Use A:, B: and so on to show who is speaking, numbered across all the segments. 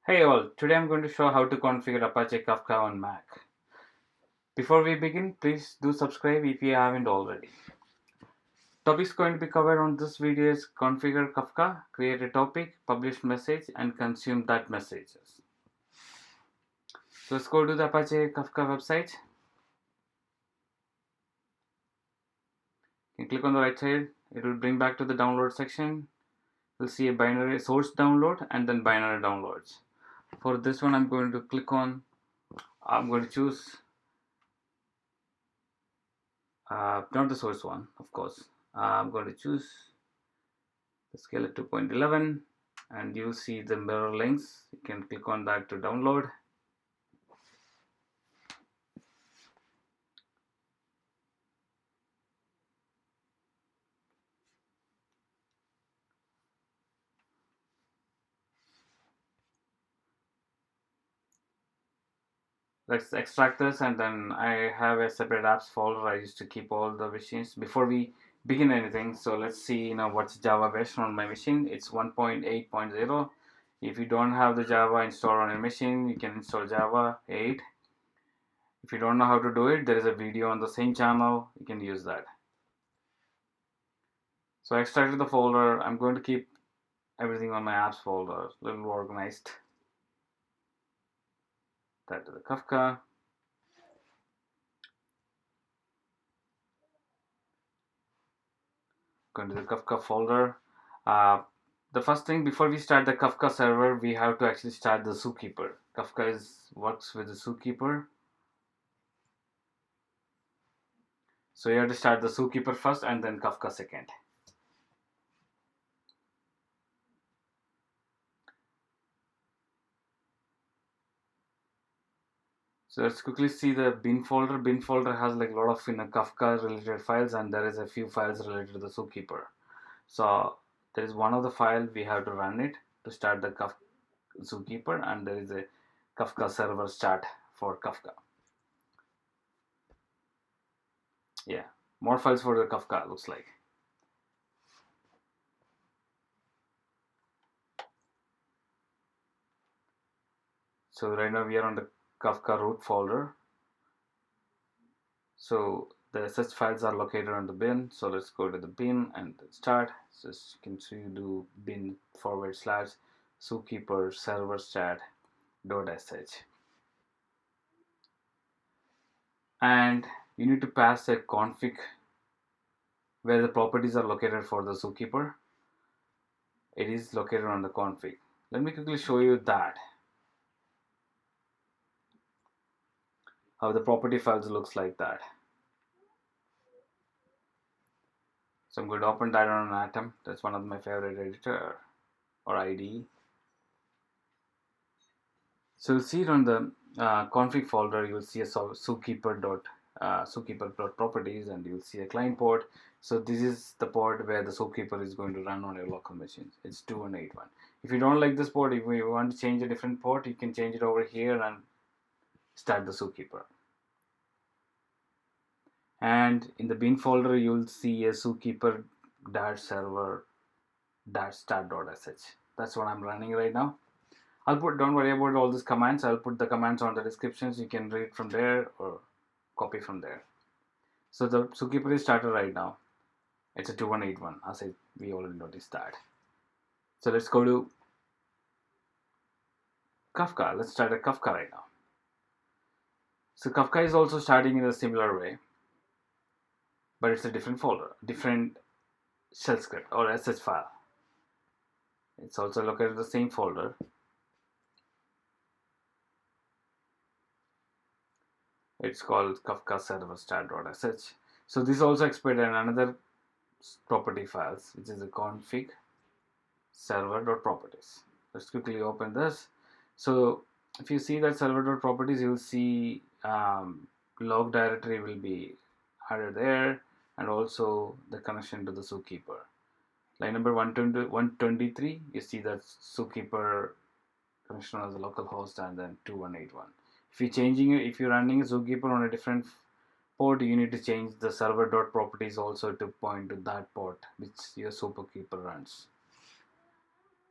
A: Hey all, today I'm going to show how to configure Apache Kafka on Mac. Before we begin, please do subscribe if you haven't already. Topics going to be covered on this video is configure Kafka, create a topic, publish message and consume that messages. So let's go to the Apache Kafka website. You can click on the right side, it will bring back to the download section. You'll see a binary source download and then binary downloads. For this one I'm going to choose not the source one, of course. I'm going to choose the scale at 2.11 and you see the mirror links. You can click on that to download. Let's extract this, and then I have a separate apps folder. I used to keep all the machines before we begin anything. So let's see what's Java version on my machine. It's 1.8.0. If you don't have the Java installed on your machine, you can install Java 8. If you don't know how to do it, there is a video on the same channel. You can use that. So I extracted the folder. I'm going to keep everything on my apps folder, a little organized. That to the Kafka. Go into the Kafka folder. The first thing before we start the Kafka server, we have to actually start the zookeeper. Kafka works with the zookeeper. So you have to start the zookeeper first and then Kafka second. So let's quickly see the bin folder. Bin folder has like a lot of Kafka related files, and there is a few files related to the zookeeper. So there is one of the file we have to run it to start the zookeeper, and there is a kafka-server-start for Kafka. Yeah, more files for the Kafka looks like. So right now we are on the Kafka root folder. So the SS files are located on the bin. So let's go to the bin and start. So you can see you do bin / zookeeper-server-start.sh. And you need to pass a config where the properties are located for the zookeeper. It is located on the config. Let me quickly show you that. How the property files looks like that. So I'm going to open that on an Atom. That's one of my favorite editor or IDE. So you'll see it on the config folder. You'll see a zookeeper.properties, and you'll see a client port. So this is the port where the zookeeper is going to run on your local machine. It's 2181. If you don't like this port, if you want to change a different port, you can change it over here and start the zookeeper. And in the bin folder, you'll see a zookeeper-server-start.sh. That's what I'm running right now. Don't worry about all these commands. I'll put the commands on the descriptions. You can read from there or copy from there. So the zookeeper is started right now. It's a 2181, as we already noticed that. So let's go to Kafka. Let's start a Kafka right now. So Kafka is also starting in a similar way, but it's a different folder, different shell script or sh file. It's also located in the same folder. It's called kafka-server-start.sh. So this also expected another property files, which is the config server.properties. Let's quickly open this. So if you see that server.properties, you'll see log directory will be added there, and also the connection to the zookeeper. Line number 123, you see that zookeeper connection as a local host, and then 2181. If you're running a zookeeper on a different port, you need to change the server.properties also to point to that port which your zookeeper runs.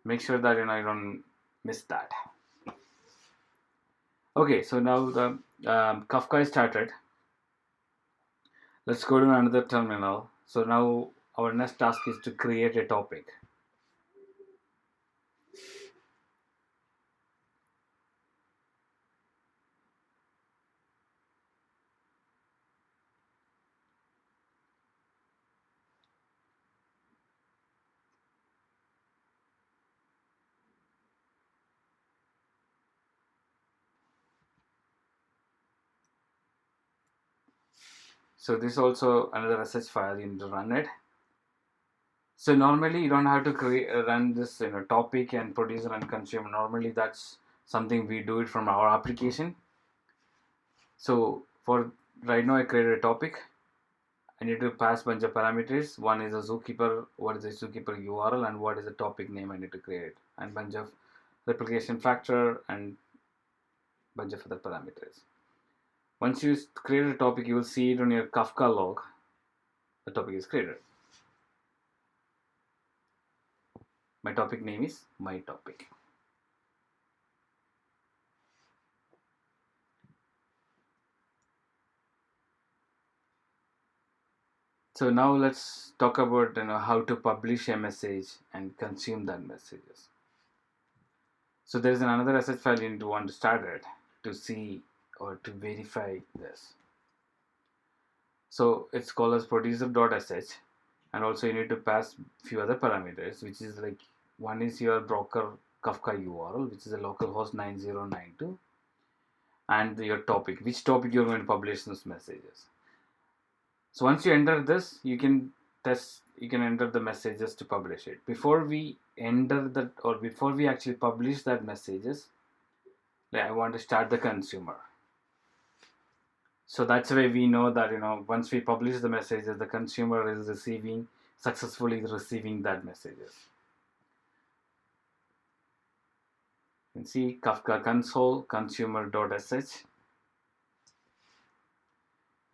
A: Make sure that you don't miss that. Okay, so now the Kafka is started. Let's go to another terminal. So now our next task is to create a topic. So this is also another sh file. You need to run it. So normally you don't have to run this topic and producer and consumer. Normally that's something we do it from our application. So for right now I created a topic. I need to pass bunch of parameters. One is a zookeeper, what is the zookeeper URL, and what is the topic name I need to create, and bunch of replication factor and bunch of other parameters. Once you create a topic, you will see it on your Kafka log. The topic is created. My topic name is my topic. So now let's talk about how to publish a message and consume that messages. So there is another sh file you need to want to start it to see or to verify this. So it's called as producer.sh, and also you need to pass few other parameters, which is like one is your broker Kafka URL, which is a localhost 9092, and your topic, which topic you're going to publish those messages. So once you enter this, you can enter the messages to publish it. Before we enter that, or before we actually publish that messages, I want to start the consumer. So that's why we know that once we publish the messages, the consumer is successfully receiving that messages. You can see kafka-console-consumer.sh.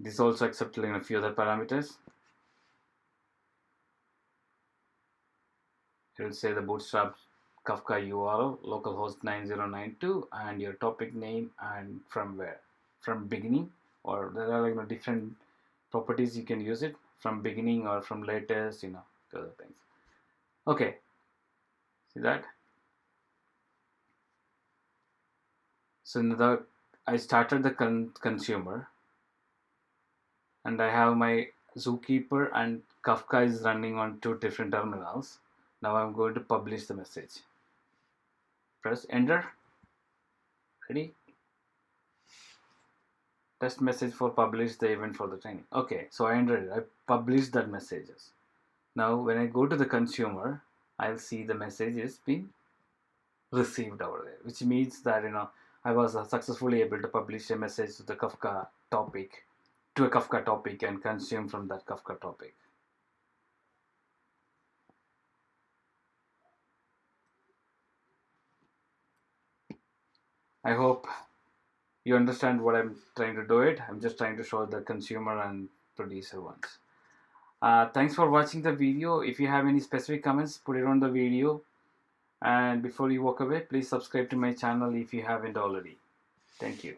A: This also accepts a few other parameters. It will say the bootstrap Kafka URL, localhost 9092, and your topic name, and from where, from beginning, or there are different properties you can use it from beginning or from latest, the other things. Okay, see that. So I started the consumer, and I have my zookeeper and Kafka is running on two different terminals. Now I'm going to publish the message. Press enter. Ready? Test message for publish the event for the training. Okay, so I entered it. I published that messages. Now when I go to the consumer, I'll see the messages being received over there, which means that I was successfully able to publish a message to the Kafka topic, to a Kafka topic, and consume from that Kafka topic. I hope you understand what I'm trying to do it. I'm just trying to show the consumer and producer ones. Thanks for watching the video. If you have any specific comments, put it on the video. And before you walk away, please subscribe to my channel if you haven't already. Thank you.